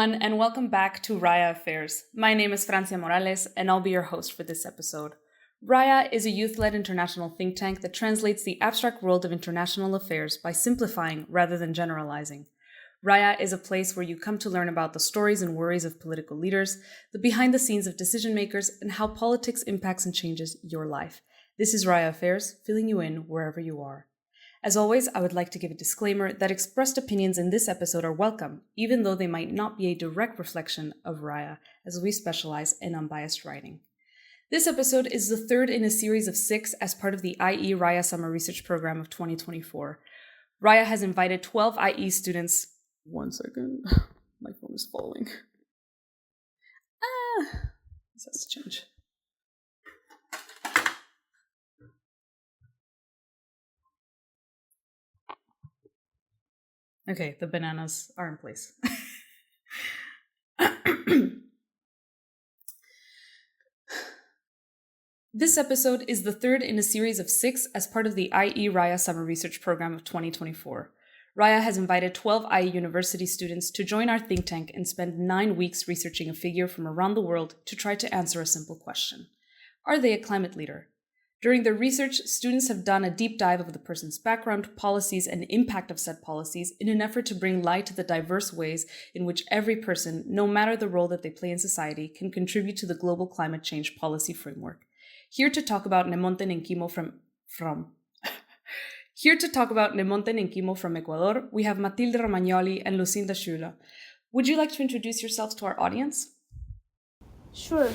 everyone, and welcome back to RAIA Affairs. My name is Francia Morales, and I'll be your host for this episode. RAIA is a youth-led international think tank that translates the abstract world of international affairs by simplifying rather than generalizing. RAIA is a place where you come to learn about the stories and worries of political leaders, the behind-the-scenes of decision-makers, and how politics impacts and changes your life. This is RAIA Affairs, filling you in wherever you are. As always, I would like to give a disclaimer that expressed opinions in this episode are welcome, even though they might not be a direct reflection of RAIA, as we specialize in unbiased writing. This episode is the third in a series of 6 as part of the IExRAIA Summer Research Program of 2024. RAIA has invited 12 IE students. One second, my phone is falling. This has to change. Okay, the bananas are in place. This episode is the third in a series of 6 as part of the IExRAIA Summer Research Program of 2024. RAIA has invited 12 IE university students to join our think tank and spend 9 weeks researching a figure from around the world to try to answer a simple question. Are they a climate leader? During their research, students have done a deep dive of the person's background, policies, and impact of said policies in an effort to bring light to the diverse ways in which every person, no matter the role that they play in society, can contribute to the global climate change policy framework. Here to talk about Nemonte Nenquimo from Ecuador, we have Matilde Romagnoli and Lucinda Schüler. Would you like to introduce yourselves to our audience? Sure.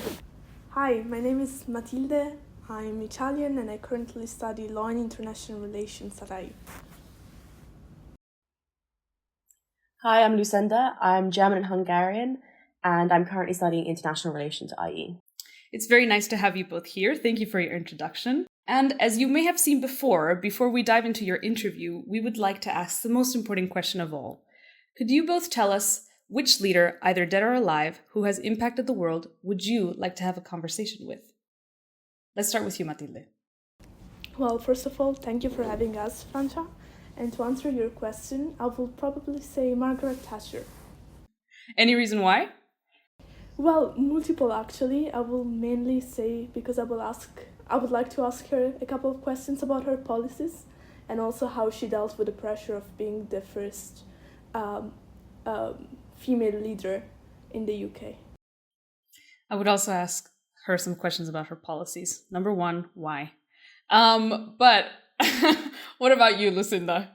Hi, my name is Matilde. I'm Italian and I currently study law and international relations at RAIA. Hi, I'm Lucinda. I'm German and Hungarian, and I'm currently studying international relations at IE. It's very nice to have you both here. Thank you for your introduction. And as you may have seen before we dive into your interview, we would like to ask the most important question of all. Could you both tell us which leader, either dead or alive, who has impacted the world, would you like to have a conversation with? Let's start with you, Matilde. Well, first of all, thank you for having us, Francia. And to answer your question, I will probably say Margaret Thatcher. Any reason why? Well, multiple actually. I will mainly say because I would like to ask her a couple of questions about her policies and also how she dealt with the pressure of being the first female leader in the UK. I would also ask her some questions about her policies. Number 1, why? But what about you, Lucinda?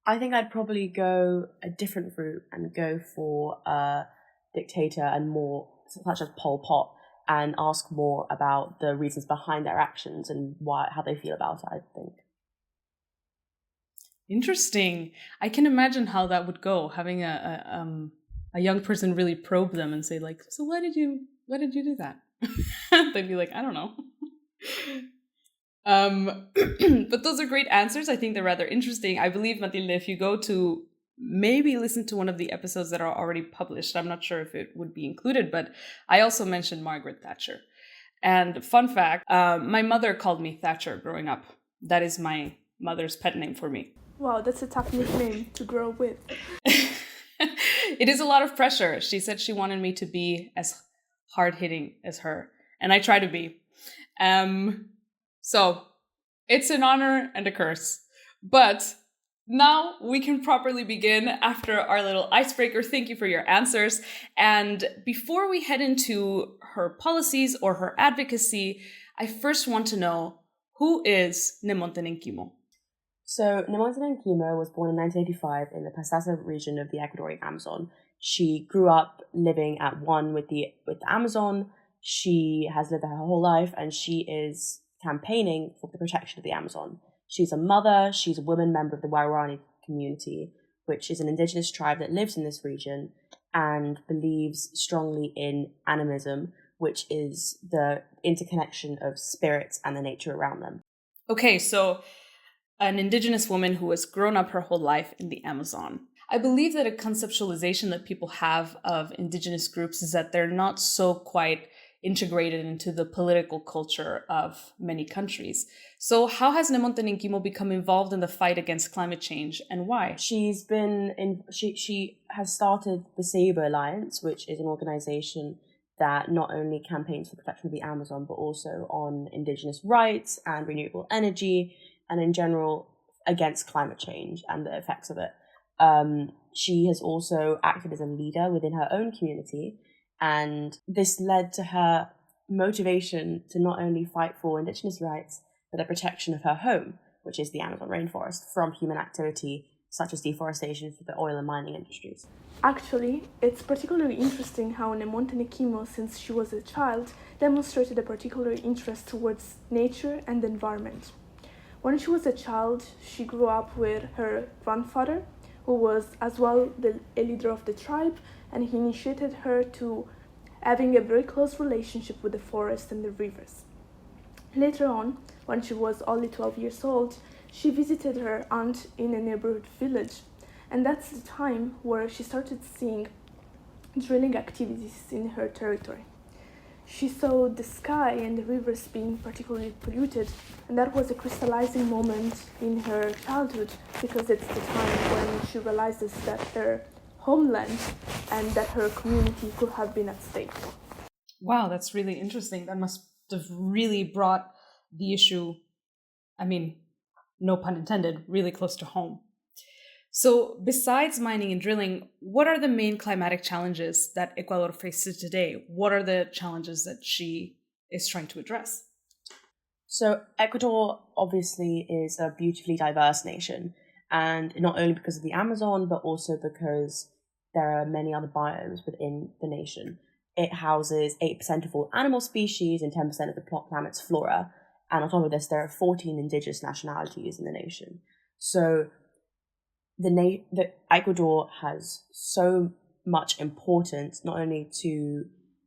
I think I'd probably go a different route and go for a dictator and more, such as Pol Pot, and ask more about the reasons behind their actions and how they feel about it, I think. Interesting. I can imagine how that would go, having a young person really probe them and say, like, so why did you do that? They'd be like, I don't know. But those are great answers. I think they're rather interesting. I believe, Matilde, if you go to maybe listen to one of the episodes that are already published, I'm not sure if it would be included, but I also mentioned Margaret Thatcher. And fun fact, my mother called me Thatcher growing up. That is my mother's pet name for me. Wow, that's a tough nickname to grow up with. It is a lot of pressure. She said she wanted me to be as hard-hitting as her, and I try to be. So it's an honor and a curse. But now we can properly begin after our little icebreaker. Thank you for your answers. And before we head into her policies or her advocacy, I first want to know, who is Nemonte Nenquimo? So Nemonte Nenquimo was born in 1985 in the Pastaza region of the Ecuadorian Amazon. She grew up living at one with the Amazon. She has lived there her whole life, and she is campaigning for the protection of the Amazon. She's a mother. She's a woman member of the Wairani community, which is an indigenous tribe that lives in this region and believes strongly in animism, which is the interconnection of spirits and the nature around them. Okay, so an indigenous woman who has grown up her whole life in the Amazon. I believe that a conceptualization that people have of indigenous groups is that they're not so quite integrated into the political culture of many countries. So how has Nemonte Nenquimo become involved in the fight against climate change, and why? She has started the Sabo Alliance, which is an organization that not only campaigns for the protection of the Amazon, but also on indigenous rights and renewable energy, and in general against climate change and the effects of it. She has also acted as a leader within her own community, and this led to her motivation to not only fight for indigenous rights, but the protection of her home, which is the Amazon rainforest, from human activity such as deforestation for the oil and mining industries. Actually, it's particularly interesting how Nemonte Nenquimo, since she was a child, demonstrated a particular interest towards nature and the environment. When she was a child, she grew up with her grandfather, who was as well a leader of the tribe, and he initiated her to having a very close relationship with the forest and the rivers. Later on, when she was only 12 years old, she visited her aunt in a neighborhood village, and that's the time where she started seeing drilling activities in her territory. She saw the sky and the rivers being particularly polluted, and that was a crystallizing moment in her childhood, because it's the time when she realizes that her homeland and that her community could have been at stake. Wow, that's really interesting. That must have really brought the issue, no pun intended, really close to home. So besides mining and drilling, what are the main climatic challenges that Ecuador faces today? What are the challenges that she is trying to address? So Ecuador obviously is a beautifully diverse nation, and not only because of the Amazon, but also because there are many other biomes within the nation. It houses 8% of all animal species and 10% of the planet's flora. And on top of this, there are 14 indigenous nationalities in the nation. So the Ecuador has so much importance, not only to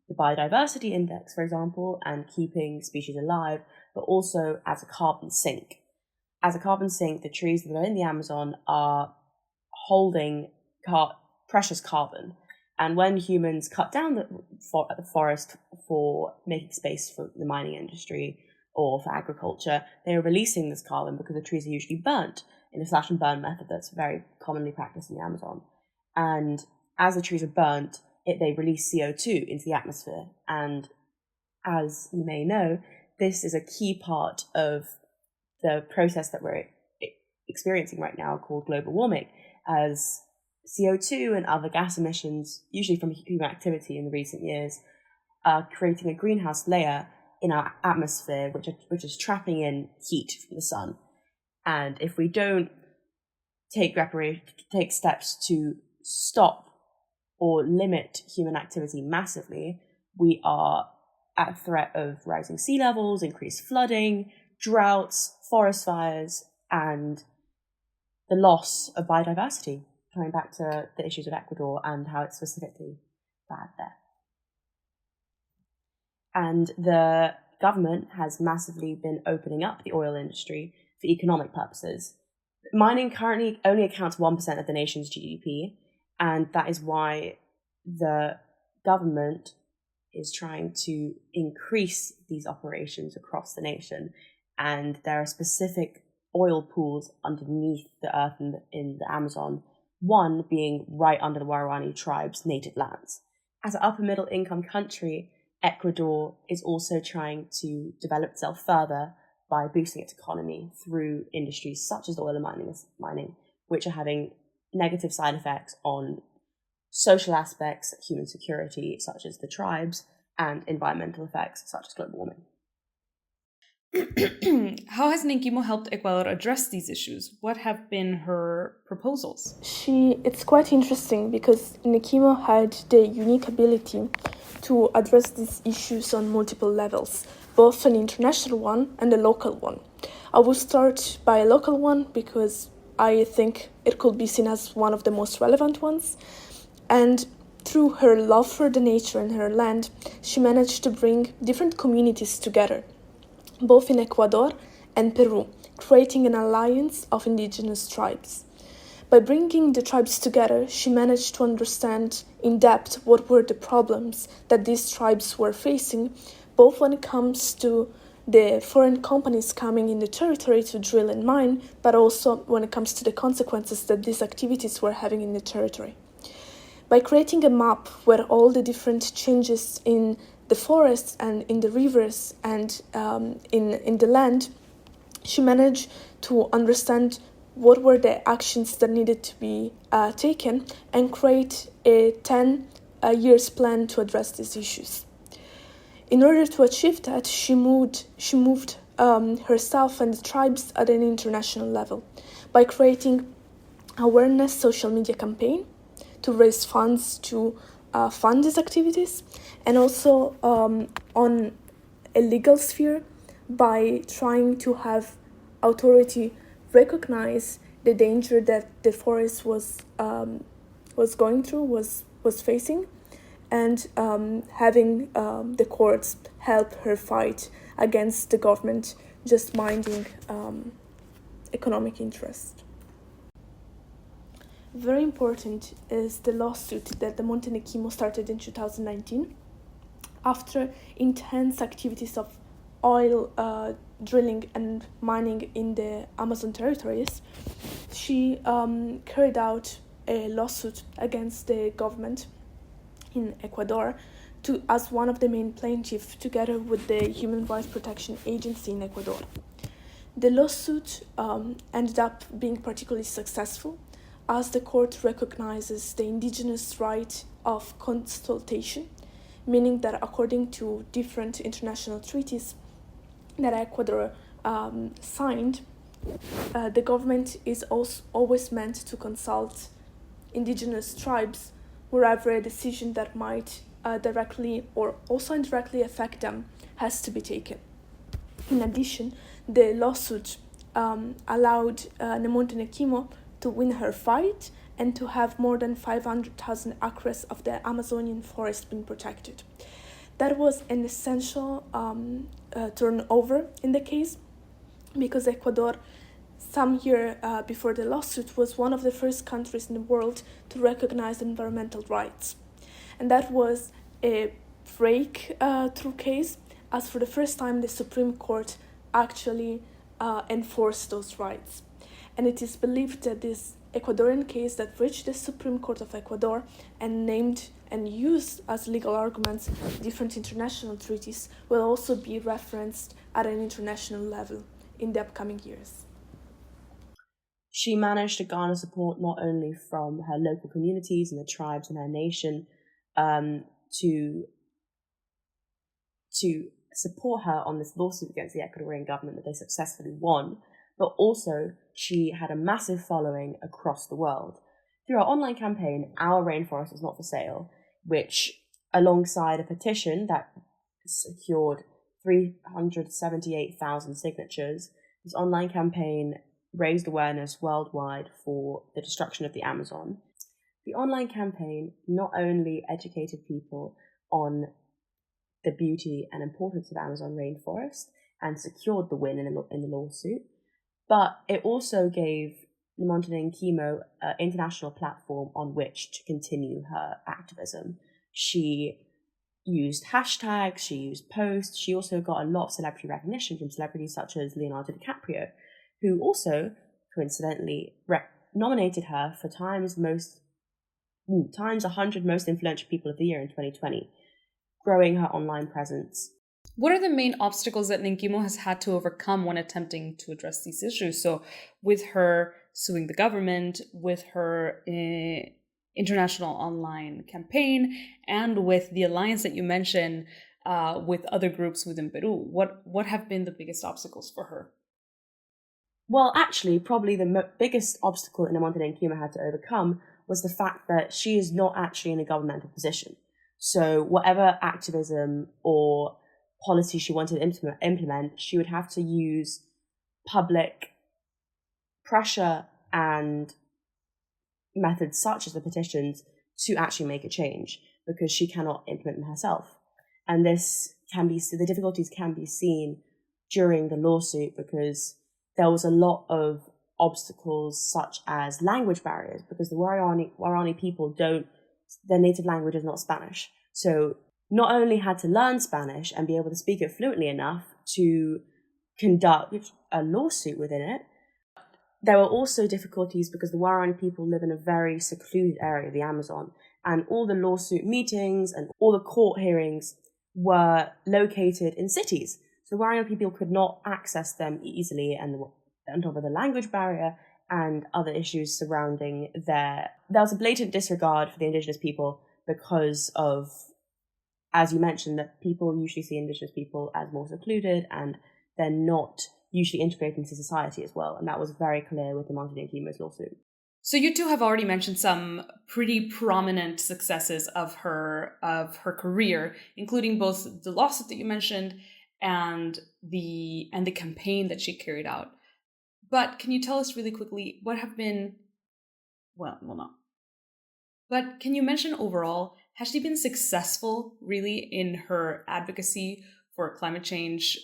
the biodiversity index, for example, and keeping species alive, but also as a carbon sink. As a carbon sink, the trees that are in the Amazon are holding precious carbon. And when humans cut down the forest for making space for the mining industry or for agriculture, they are releasing this carbon because the trees are usually burnt in a slash and burn method that's very commonly practiced in the Amazon. And as the trees are burnt, they release CO2 into the atmosphere. And as you may know, this is a key part of the process that we're experiencing right now called global warming, as CO2 and other gas emissions, usually from human activity in the recent years, are creating a greenhouse layer in our atmosphere, which is trapping in heat from the sun. And if we don't take steps to stop or limit human activity massively, we are at threat of rising sea levels, increased flooding, droughts, forest fires, and the loss of biodiversity, coming back to the issues of Ecuador and how it's specifically bad there. And the government has massively been opening up the oil industry for economic purposes. Mining currently only accounts 1% of the nation's GDP, and that is why the government is trying to increase these operations across the nation. And there are specific oil pools underneath the earth in the Amazon, one being right under the Waorani tribe's native lands. As an upper middle income country, Ecuador is also trying to develop itself further by boosting its economy through industries such as oil and mining, which are having negative side effects on social aspects, human security, such as the tribes, and environmental effects, such as global warming. How has Nenquimo helped Ecuador address these issues? What have been her proposals? It's quite interesting because Nenquimo had the unique ability to address these issues on multiple levels, both an international one and a local one. I will start by a local one because I think it could be seen as one of the most relevant ones. And through her love for the nature and her land, she managed to bring different communities together, both in Ecuador and Peru, creating an alliance of indigenous tribes. By bringing the tribes together, she managed to understand in depth what were the problems that these tribes were facing, both when it comes to the foreign companies coming in the territory to drill and mine, but also when it comes to the consequences that these activities were having in the territory. By creating a map where all the different changes in the forests and in the rivers and in the land, she managed to understand what were the actions that needed to be taken and create a 10 years plan to address these issues. In order to achieve that, she moved herself and the tribes at an international level by creating awareness social media campaign to raise funds to fund these activities, and also on a legal sphere by trying to have authority recognize the danger that the forest was going through, was facing, and having the courts help her fight against the government just minding economic interest. Very important is the lawsuit that the Nenquimo started in 2019 after intense activities of oil drilling and mining in the Amazon territories. She carried out a lawsuit against the government in Ecuador as one of the main plaintiffs, together with the Human Rights Protection Agency in Ecuador. The lawsuit ended up being particularly successful, as the court recognizes the indigenous right of consultation, meaning that according to different international treaties that Ecuador signed, the government is always meant to consult indigenous tribes wherever a decision that might directly or also indirectly affect them has to be taken. In addition, the lawsuit allowed Nemonte Nenquimo to win her fight and to have more than 500,000 acres of the Amazonian forest being protected. That was an essential turnover in the case, because Ecuador, some year before the lawsuit, was one of the first countries in the world to recognize environmental rights. And that was a breakthrough case, as for the first time the Supreme Court actually enforced those rights. And it is believed that this Ecuadorian case that reached the Supreme Court of Ecuador and named and used as legal arguments different international treaties will also be referenced at an international level in the upcoming years. She managed to garner support not only from her local communities and the tribes in her nation to support her on this lawsuit against the Ecuadorian government that they successfully won, but also she had a massive following across the world. Through her online campaign, Our Rainforest is Not for Sale, which, alongside a petition that secured 378,000 signatures, this online campaign raised awareness worldwide for the destruction of the Amazon. The online campaign not only educated people on the beauty and importance of Amazon rainforest and secured the win in the lawsuit, but it also gave Nemonte Nenquimo an international platform on which to continue her activism. She used hashtags, she used posts, she also got a lot of celebrity recognition from celebrities such as Leonardo DiCaprio, who also, coincidentally, nominated her for Time's 100 Most Influential People of the Year in 2020, growing her online presence. What are the main obstacles that Nenquimo has had to overcome when attempting to address these issues? So with her suing the government, with her international online campaign, and with the alliance that you mentioned with other groups within Peru, what have been the biggest obstacles for her? Well, actually, probably the biggest obstacle Nemonte Nenquimo had to overcome was the fact that she is not actually in a governmental position. So whatever activism or policy she wanted to implement, she would have to use public pressure and methods such as the petitions to actually make a change, because she cannot implement them herself. And the difficulties can be seen during the lawsuit, because there was a lot of obstacles such as language barriers, because the Waorani people their native language is not Spanish. So not only had to learn Spanish and be able to speak it fluently enough to conduct a lawsuit within it, there were also difficulties because the Waorani people live in a very secluded area of the Amazon, and all the lawsuit meetings and all the court hearings were located in cities. So Waorani people could not access them easily, and on top of the language barrier and other issues surrounding there was a blatant disregard for the Indigenous people because of, as you mentioned, that people usually see Indigenous people as more secluded and they're not usually integrated into society as well. And that was very clear with the Nenquimo's lawsuit. So you two have already mentioned some pretty prominent successes of her career, including both the lawsuit that you mentioned and the campaign that she carried out. But can you tell us really quickly what have been, but can you mention overall, has she been successful really in her advocacy for climate change,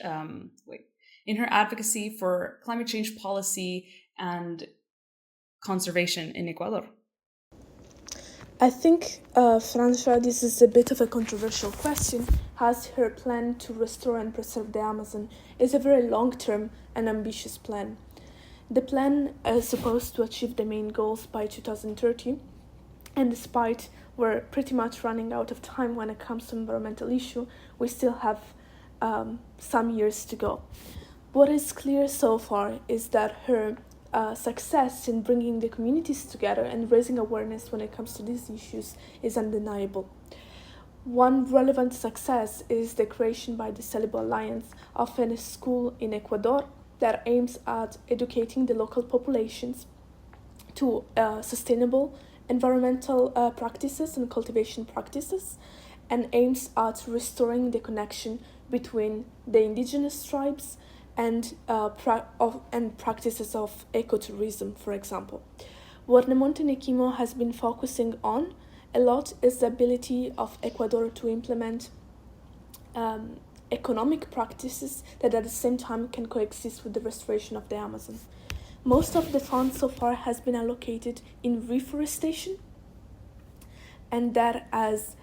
policy and conservation in Ecuador? I think, Francia, this is a bit of a controversial question, as her plan to restore and preserve the Amazon is a very long-term and ambitious plan. The plan is supposed to achieve the main goals by 2030, and despite we're pretty much running out of time when it comes to environmental issue, we still have some years to go. What is clear so far is that her success in bringing the communities together and raising awareness when it comes to these issues is undeniable. One relevant success is the creation by the Celibo Alliance of a school in Ecuador that aims at educating the local populations to sustainable environmental practices and cultivation practices, and aims at restoring the connection between the indigenous tribes and practices of ecotourism, for example. What Nemonte Nenquimo has been focusing on a lot is the ability of Ecuador to implement economic practices that at the same time can coexist with the restoration of the Amazon. Most of the funds so far has been allocated in reforestation, and that has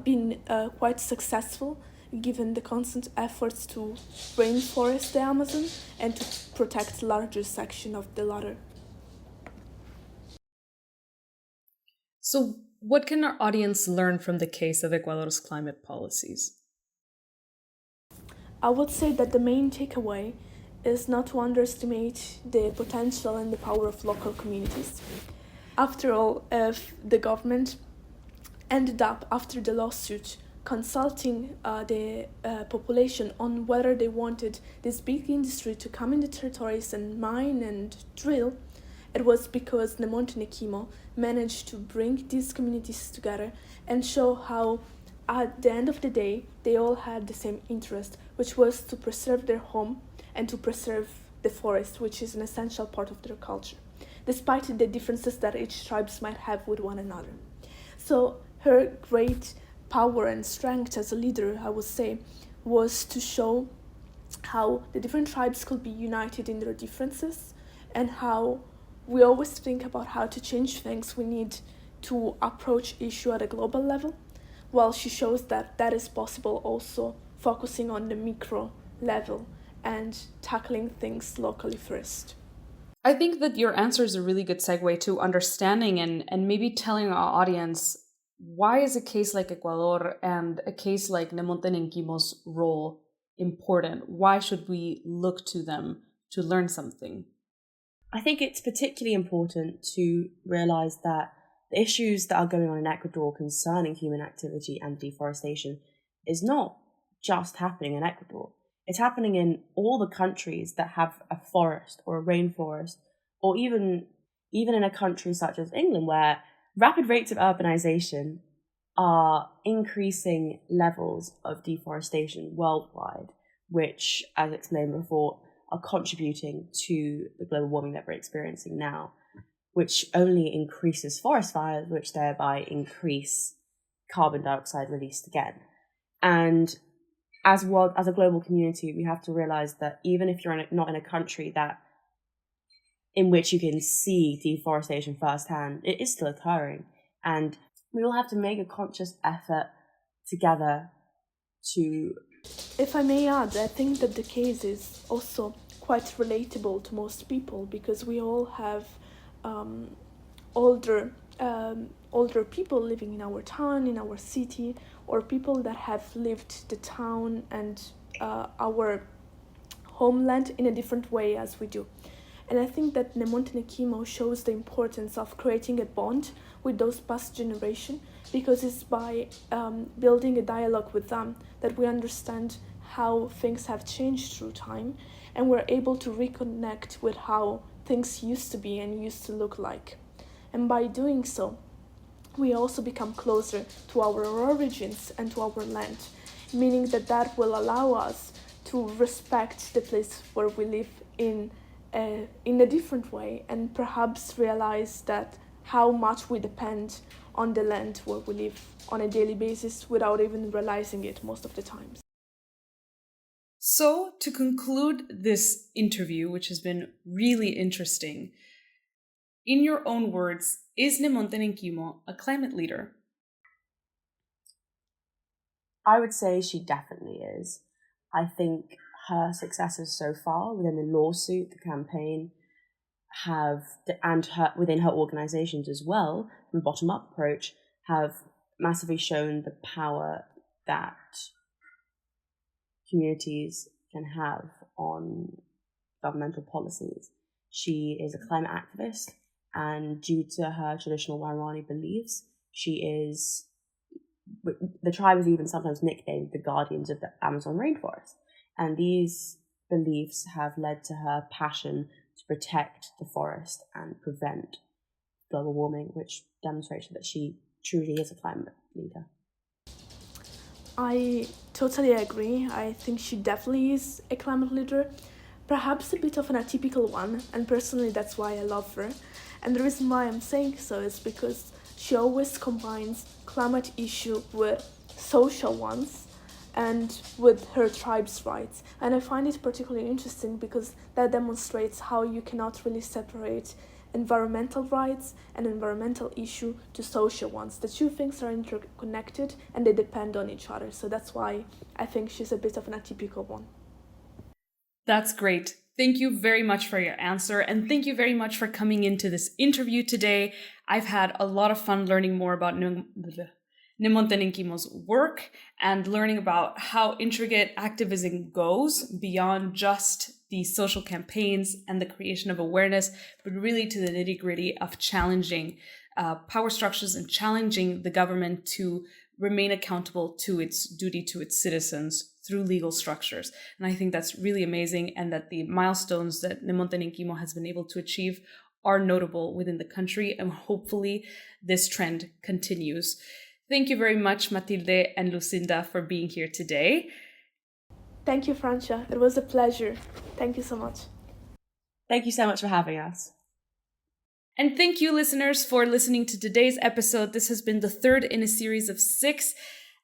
been quite successful given the constant efforts to rainforest the Amazon and to protect larger section of the latter. So what can our audience learn from the case of Ecuador's climate policies? I would say that the main takeaway is not to underestimate the potential and the power of local communities. After all, if the government ended up, after the lawsuit, consulting the population on whether they wanted this big industry to come in the territories and mine and drill, it was because Nemonte Nenquimo managed to bring these communities together and show how, at the end of the day, they all had the same interest, which was to preserve their home and to preserve the forest, which is an essential part of their culture, despite the differences that each tribes might have with one another. So her great power and strength as a leader, I would say, was to show how the different tribes could be united in their differences, and how we always think about how to change things, we need to approach issue at a global level. Well, she shows that that is possible, also focusing on the micro level and tackling things locally first. I think that your answer is a really good segue to understanding and maybe telling our audience, why is a case like Ecuador and a case like Nemonte Nenquimo's role important? Why should we look to them to learn something? I think it's particularly important to realise that the issues that are going on in Ecuador concerning human activity and deforestation is not just happening in Ecuador. It's happening in all the countries that have a forest or a rainforest, or even in a country such as England, where rapid rates of urbanization are increasing levels of deforestation worldwide, which, as explained before, are contributing to the global warming that we're experiencing now, which only increases forest fires, which thereby increase carbon dioxide released again. And as a global community, we have to realize that even if you're not in a country that in which you can see deforestation firsthand, it is still occurring. And we all have to make a conscious effort together to... If I may add, I think that the case is also quite relatable to most people, because we all have older people living in our town, in our city, or people that have lived the town and our homeland in a different way as we do. And I think that Nemonte Nenquimo shows the importance of creating a bond with those past generations, because it's by building a dialogue with them that we understand how things have changed through time, and we're able to reconnect with how things used to be and used to look like. And by doing so, we also become closer to our origins and to our land, meaning that will allow us to respect the place where we live in a different way, and perhaps realize that how much we depend on the land where we live on a daily basis without even realizing it most of the times. So, to conclude this interview, which has been really interesting, in your own words, is Nemonte Nenquimo a climate leader? I would say she definitely is. I think her successes so far within the lawsuit, the campaign, within her organizations as well, from a bottom-up approach, have massively shown the power that communities can have on governmental policies. She is a climate activist, and due to her traditional Waorani beliefs, the tribe is even sometimes nicknamed the guardians of the Amazon rainforest. And these beliefs have led to her passion to protect the forest and prevent global warming, which demonstrates that she truly is a climate leader. I totally agree. I think she definitely is a climate leader, perhaps a bit of an atypical one, and personally that's why I love her. And the reason why I'm saying so is because she always combines climate issue with social ones and with her tribe's rights. And I find it particularly interesting because that demonstrates how you cannot really separate environmental rights and environmental issue to social ones. The two things are interconnected and they depend on each other. So that's why I think she's a bit of an atypical one. That's great. Thank you very much for your answer, and thank you very much for coming into this interview today. I've had a lot of fun learning more about Nemonte Nenquimo's work and learning about how intricate activism goes beyond just the social campaigns and the creation of awareness, but really to the nitty-gritty of challenging power structures and challenging the government to remain accountable to its duty to its citizens through legal structures. And I think that's really amazing, and that the milestones that Nemonte Nenquimo has been able to achieve are notable within the country, and hopefully this trend continues. Thank you very much, Matilde and Lucinda, for being here today. Thank you, Francia. It was a pleasure. Thank you so much. Thank you so much for having us. And thank you, listeners, for listening to today's episode. This has been the third in a series of 6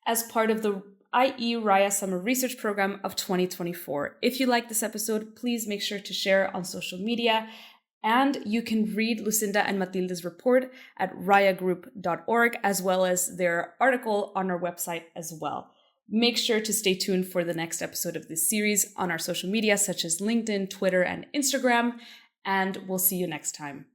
as part of the IExRAIA Summer Research Program of 2024. If you like this episode, please make sure to share on social media. And you can read Lucinda and Matilde's report at raiagroup.org, as well as their article on our website as well. Make sure to stay tuned for the next episode of this series on our social media, such as LinkedIn, Twitter, and Instagram. And we'll see you next time.